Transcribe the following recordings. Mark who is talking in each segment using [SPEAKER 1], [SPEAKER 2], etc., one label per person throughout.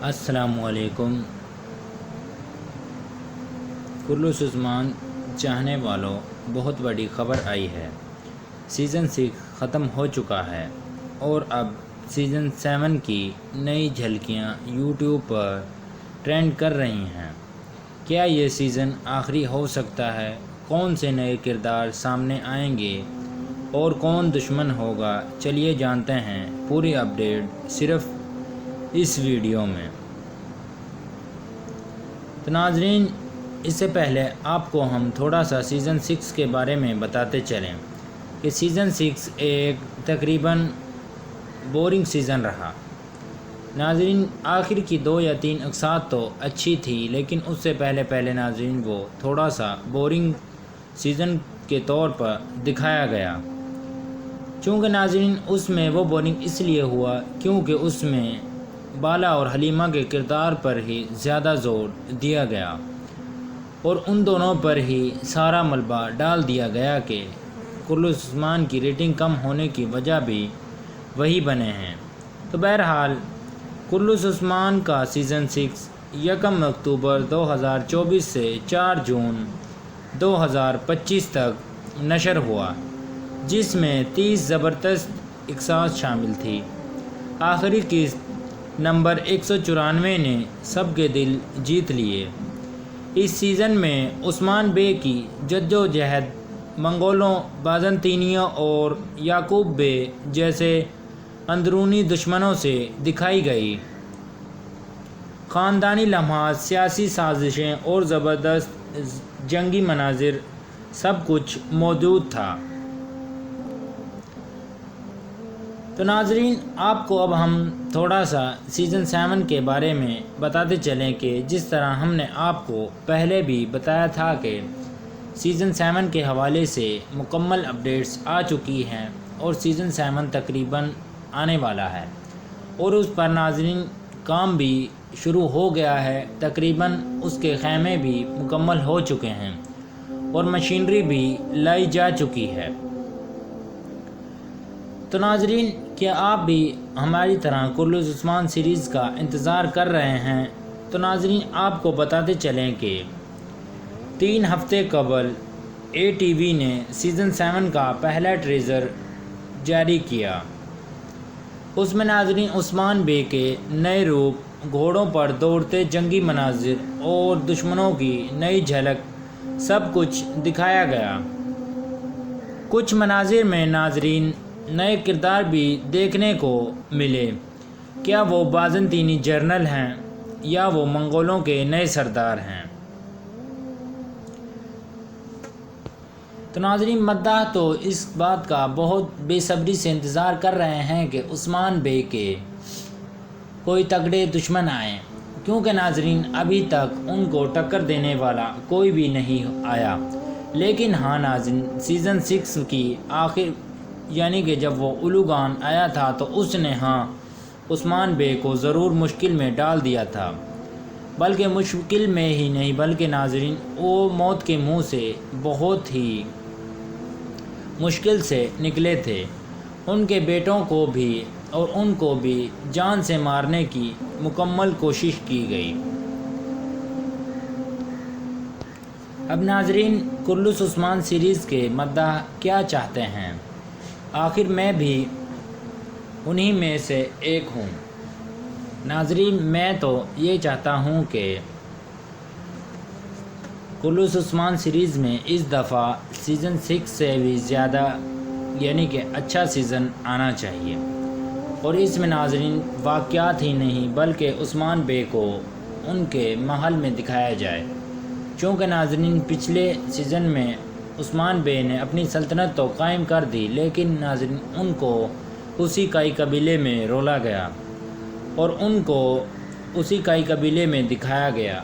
[SPEAKER 1] السلام علیکم کرلس عثمان چاہنے والوں، بہت بڑی خبر آئی ہے۔ سیزن 6 ختم ہو چکا ہے اور اب سیزن 7 کی نئی جھلکیاں یوٹیوب پر ٹرینڈ کر رہی ہیں۔ کیا یہ سیزن آخری ہو سکتا ہے؟ کون سے نئے کردار سامنے آئیں گے اور کون دشمن ہوگا؟ چلیے جانتے ہیں پوری اپڈیٹ صرف اس ویڈیو میں۔ تو ناظرین، اس سے پہلے آپ کو ہم تھوڑا سا سیزن 6 کے بارے میں بتاتے چلیں کہ سیزن 6 ایک تقریباً بورنگ سیزن رہا۔ ناظرین، آخر کی 2 یا 3 اقساط تو اچھی تھی، لیکن اس سے پہلے ناظرین وہ تھوڑا سا بورنگ سیزن کے طور پر دکھایا گیا۔ چونکہ ناظرین اس میں وہ بورنگ اس لیے ہوا کیونکہ اس میں بالا اور حلیمہ کے کردار پر ہی زیادہ زور دیا گیا اور ان دونوں پر ہی سارا ملبہ ڈال دیا گیا کہ کرلس عثمان کی ریٹنگ کم ہونے کی وجہ بھی وہی بنے ہیں۔ تو بہرحال کرلس عثمان کا سیزن 6 1 اکتوبر 2024 سے 4 جون 2025 تک نشر ہوا، جس میں 30 زبردست اقساط شامل تھی۔ آخری قسط نمبر 194 نے سب کے دل جیت لیے۔ اس سیزن میں عثمان بے کی جدوجہد منگولوں، بازنطینیوں اور یعقوب بے جیسے اندرونی دشمنوں سے دکھائی گئی۔ خاندانی لمحات، سیاسی سازشیں اور زبردست جنگی مناظر، سب کچھ موجود تھا۔ تو ناظرین، آپ کو اب ہم تھوڑا سا سیزن 7 کے بارے میں بتاتے چلیں کہ جس طرح ہم نے آپ کو پہلے بھی بتایا تھا کہ سیزن 7 کے حوالے سے مکمل اپڈیٹس آ چکی ہیں اور سیزن 7 تقریباً آنے والا ہے اور اس پر ناظرین کام بھی شروع ہو گیا ہے۔ تقریباً اس کے خیمے بھی مکمل ہو چکے ہیں اور مشینری بھی لائی جا چکی ہے۔ تو ناظرین، کیا آپ بھی ہماری طرح کرلس عثمان سیریز کا انتظار کر رہے ہیں؟ تو ناظرین، آپ کو بتاتے چلیں کہ 3 ہفتے قبل ATV نے سیزن 7 کا پہلا ٹریزر جاری کیا۔ اس میں ناظرین عثمان بے کے نئے روپ، گھوڑوں پر دوڑتے جنگی مناظر اور دشمنوں کی نئی جھلک سب کچھ دکھایا گیا۔ کچھ مناظر میں ناظرین نئے کردار بھی دیکھنے کو ملے۔ کیا وہ بازنطینی جنرل ہیں یا وہ منگولوں کے نئے سردار ہیں؟ تو ناظرین، مداح تو اس بات کا بہت بے صبری سے انتظار کر رہے ہیں کہ عثمان بے کے کوئی تگڑے دشمن آئیں، کیونکہ ناظرین ابھی تک ان کو ٹکر دینے والا کوئی بھی نہیں آیا۔ لیکن ہاں ناظرین، سیزن 6 کی آخر یعنی کہ جب وہ اولوگان آیا تھا تو اس نے عثمان بے کو ضرور مشکل میں ڈال دیا تھا، بلکہ مشکل میں ہی نہیں بلکہ ناظرین وہ موت کے منہ سے بہت ہی مشکل سے نکلے تھے۔ ان کے بیٹوں کو بھی اور ان کو بھی جان سے مارنے کی مکمل کوشش کی گئی۔ اب ناظرین، کرلس عثمان سیریز کے مداح کیا چاہتے ہیں؟ آخر میں بھی انہی میں سے ایک ہوں۔ ناظرین، میں تو یہ چاہتا ہوں کہ کرلس عثمان سیریز میں اس دفعہ سیزن 6 سے بھی زیادہ یعنی کہ اچھا سیزن آنا چاہیے اور اس میں ناظرین واقعات ہی نہیں بلکہ عثمان بے کو ان کے محل میں دکھایا جائے۔ چونکہ ناظرین پچھلے سیزن میں عثمان بے نے اپنی سلطنت تو قائم کر دی، لیکن ناظرین ان کو اسی کائی قبیلے میں رولا گیا اور ان کو اسی کائی قبیلے میں دکھایا گیا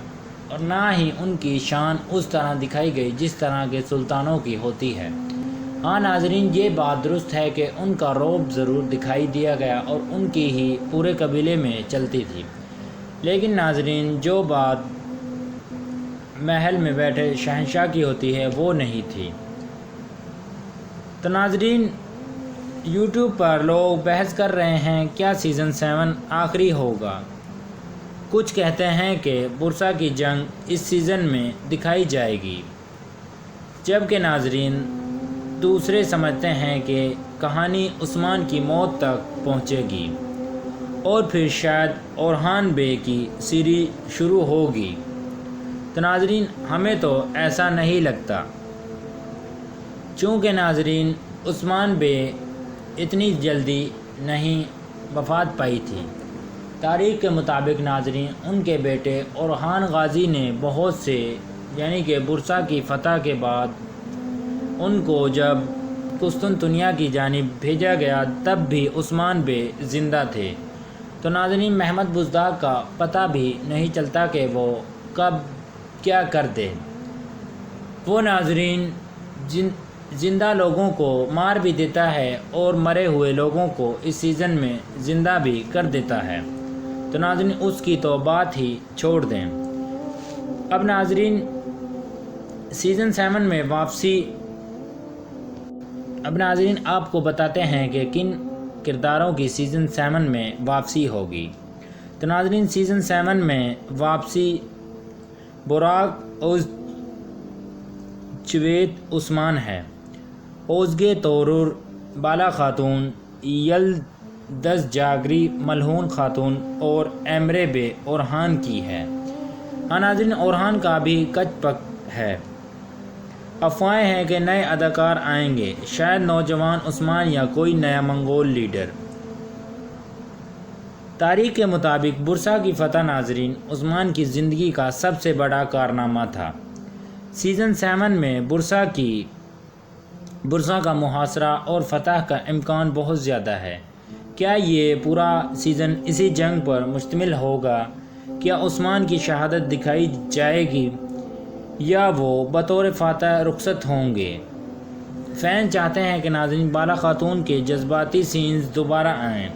[SPEAKER 1] اور نہ ہی ان کی شان اس طرح دکھائی گئی جس طرح کے سلطانوں کی ہوتی ہے۔ ہاں ناظرین، یہ بات درست ہے کہ ان کا رعب ضرور دکھائی دیا گیا اور ان کی ہی پورے قبیلے میں چلتی تھی، لیکن ناظرین جو بات محل میں بیٹھے شہنشاہ کی ہوتی ہے وہ نہیں تھی۔ تو ناظرین، یوٹیوب پر لوگ بحث کر رہے ہیں کیا سیزن 7 آخری ہوگا؟ کچھ کہتے ہیں کہ برسا کی جنگ اس سیزن میں دکھائی جائے گی، جبکہ ناظرین دوسرے سمجھتے ہیں کہ کہانی عثمان کی موت تک پہنچے گی اور پھر شاید اورحان بے کی سیریز شروع ہوگی۔ تو ناظرین ہمیں تو ایسا نہیں لگتا، چونکہ ناظرین عثمان بے اتنی جلدی نہیں وفات پائی تھی۔ تاریخ کے مطابق ناظرین ان کے بیٹے اورحان غازی نے بہت سے یعنی کہ برسا کی فتح کے بعد ان کو جب قسطنطنیہ کی جانب بھیجا گیا تب بھی عثمان بے زندہ تھے۔ تو ناظرین محمد بزدار کا پتہ بھی نہیں چلتا کہ وہ کب کیا کرتے۔ وہ ناظرین زندہ لوگوں کو مار بھی دیتا ہے اور مرے ہوئے لوگوں کو اس سیزن میں زندہ بھی کر دیتا ہے۔ تو ناظرین اس کی تو بات ہی چھوڑ دیں۔ اب ناظرین سیزن 7 میں واپسی، اب ناظرین آپ کو بتاتے ہیں کہ کن کرداروں کی سیزن 7 میں واپسی ہوگی۔ تو ناظرین سیزن 7 میں واپسی براق چویت عثمان ہے، اوزگے تورر بالا خاتون، یلدز جاگری ملعون خاتون اور ایمرے بے اورحان کی ہے۔ ہاں ناظرین اورحان کا بھی کچ پک ہے۔ افواہیں ہیں کہ نئے اداکار آئیں گے، شاید نوجوان عثمان یا کوئی نیا منگول لیڈر۔ تاریخ کے مطابق برسا کی فتح ناظرین عثمان کی زندگی کا سب سے بڑا کارنامہ تھا۔ سیزن 7 میں برسا کا محاصرہ اور فتح کا امکان بہت زیادہ ہے۔ کیا یہ پورا سیزن اسی جنگ پر مشتمل ہوگا؟ کیا عثمان کی شہادت دکھائی جائے گی یا وہ بطور فاتح رخصت ہوں گے؟ فین چاہتے ہیں کہ ناظرین بالا خاتون کے جذباتی سینز دوبارہ آئیں،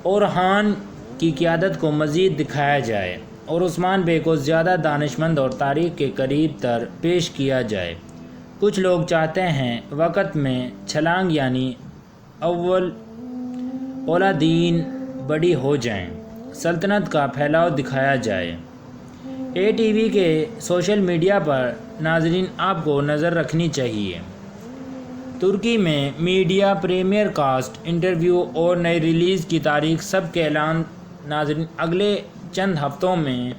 [SPEAKER 1] اورحان کی قیادت کو مزید دکھایا جائے اور عثمان بے کو زیادہ دانشمند اور تاریخ کے قریب تر پیش کیا جائے۔ کچھ لوگ چاہتے ہیں وقت میں چھلانگ یعنی اولادین بڑی ہو جائیں، سلطنت کا پھیلاؤ دکھایا جائے۔ اے ٹی وی کے سوشل میڈیا پر ناظرین آپ کو نظر رکھنی چاہیے۔ ترکی میں میڈیا پریمیئر کاسٹ انٹرویو اور نئی ریلیز کی تاریخ سب کے اعلان ناظرین اگلے چند ہفتوں میں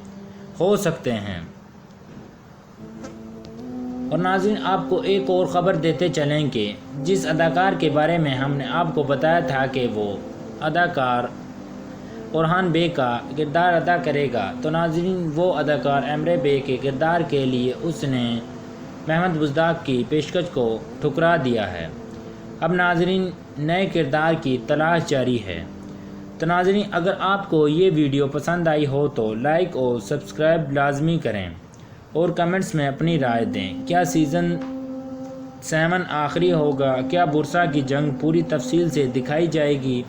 [SPEAKER 1] ہو سکتے ہیں۔ اور ناظرین آپ کو ایک اور خبر دیتے چلیں کہ جس اداکار کے بارے میں ہم نے آپ کو بتایا تھا کہ وہ اداکار اورحان بے کا کردار ادا کرے گا، تو ناظرین وہ اداکار ایمرے بے کے کردار کے لیے اس نے محمد بزدار کی پیشکش کو ٹھکرا دیا ہے۔ اب ناظرین نئے کردار کی تلاش جاری ہے۔ تو ناظرین اگر آپ کو یہ ویڈیو پسند آئی ہو تو لائک اور سبسکرائب لازمی کریں اور کمنٹس میں اپنی رائے دیں۔ کیا سیزن 7 آخری ہوگا؟ کیا برسا کی جنگ پوری تفصیل سے دکھائی جائے گی؟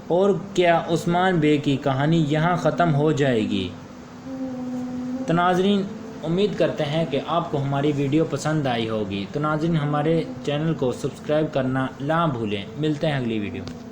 [SPEAKER 1] اور کیا عثمان بے کی کہانی یہاں ختم ہو جائے گی؟ تو ناظرین امید کرتے ہیں کہ آپ کو ہماری ویڈیو پسند آئی ہوگی۔ تو ناظرین ہمارے چینل کو سبسکرائب کرنا نہ بھولیں۔ ملتے ہیں اگلی ویڈیو میں۔